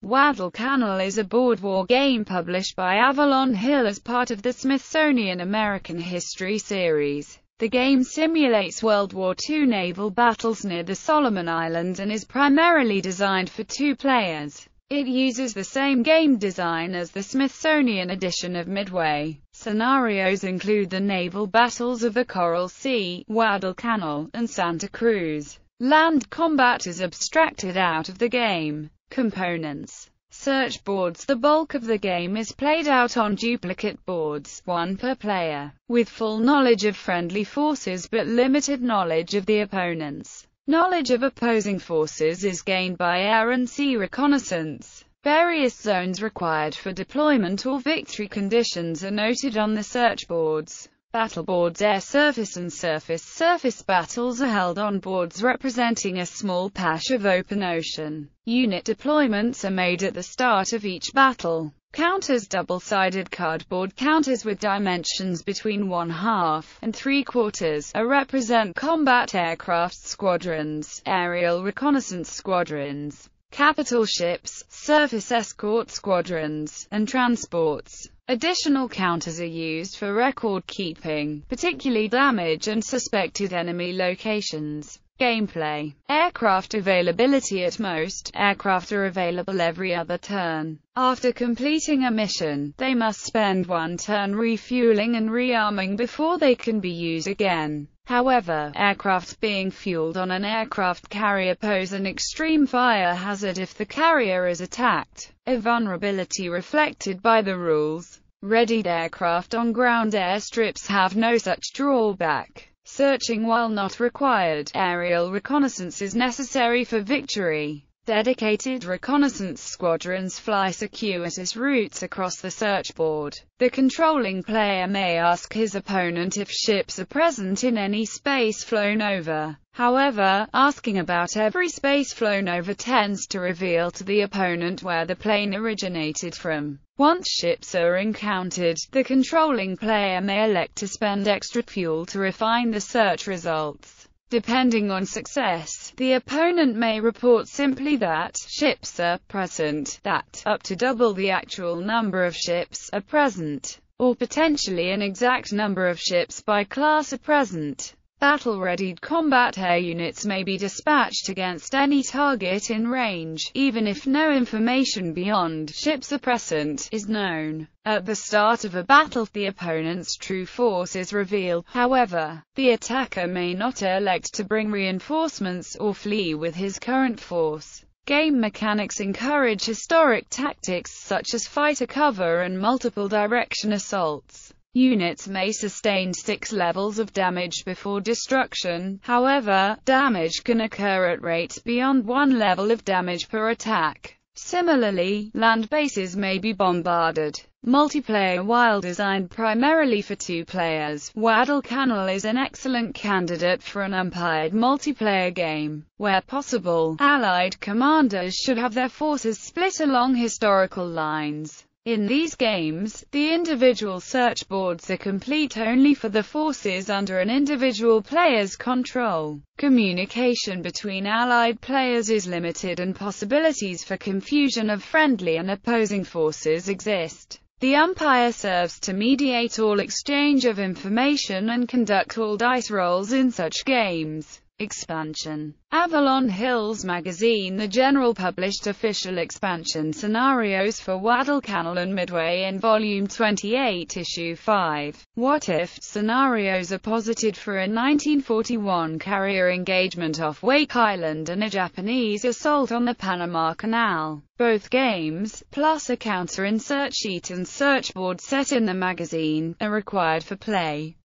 Guadalcanal is a board war game published by Avalon Hill as part of the Smithsonian American History Series. The game simulates World War II naval battles near the Solomon Islands and is primarily designed for 2 players. It uses the same game design as the Smithsonian edition of Midway. Scenarios include the naval battles of the Coral Sea, Guadalcanal, and Santa Cruz. Land combat is abstracted out of the game. Components. Search boards. The bulk of the game is played out on duplicate boards, 1 per player, with full knowledge of friendly forces but limited knowledge of the opponents. Knowledge of opposing forces is gained by air and sea reconnaissance. Various zones required for deployment or victory conditions are noted on the search boards. Battle boards. Air, surface and surface battles are held on boards representing a small patch of open ocean. Unit deployments are made at the start of each battle. Counters. Double-sided cardboard counters with dimensions between 1/2 and 3/4 represent combat aircraft squadrons, aerial reconnaissance squadrons, capital ships, surface escort squadrons, and transports. Additional counters are used for record-keeping, particularly damage and suspected enemy locations. Gameplay. Aircraft availability. At most, aircraft are available every other turn. After completing a mission, they must spend 1 turn refueling and rearming before they can be used again. However, aircraft being fueled on an aircraft carrier pose an extreme fire hazard if the carrier is attacked, a vulnerability reflected by the rules. Readied aircraft on ground airstrips have no such drawback. Searching while not required. Aerial reconnaissance is necessary for victory. Dedicated reconnaissance squadrons fly circuitous routes across the search board. The controlling player may ask his opponent if ships are present in any space flown over. However, asking about every space flown over tends to reveal to the opponent where the plane originated from. Once ships are encountered, the controlling player may elect to spend extra fuel to refine the search results. Depending on success, the opponent may report simply that ships are present, that up to double the actual number of ships are present, or potentially an exact number of ships by class are present. Battle-readied combat air units may be dispatched against any target in range, even if no information beyond ships are present is known. At the start of a battle, the opponent's true force is revealed. However, the attacker may not elect to bring reinforcements or flee with his current force. Game mechanics encourage historic tactics such as fighter cover and multiple direction assaults. Units may sustain 6 levels of damage before destruction. However, damage can occur at rates beyond 1 level of damage per attack. Similarly, land bases may be bombarded. Multiplayer. While designed primarily for 2 players, Guadalcanal is an excellent candidate for an umpired multiplayer game. Where possible, Allied commanders should have their forces split along historical lines. In these games, the individual search boards are complete only for the forces under an individual player's control. Communication between allied players is limited and possibilities for confusion of friendly and opposing forces exist. The umpire serves to mediate all exchange of information and conduct all dice rolls in such games. Expansion. Avalon Hill's magazine The General published official expansion scenarios for Guadalcanal and Midway in Volume 28, Issue 5. What-if scenarios are posited for a 1941 carrier engagement off Wake Island and a Japanese assault on the Panama Canal. Both games, plus a counter insert sheet and search board set in the magazine, are required for play.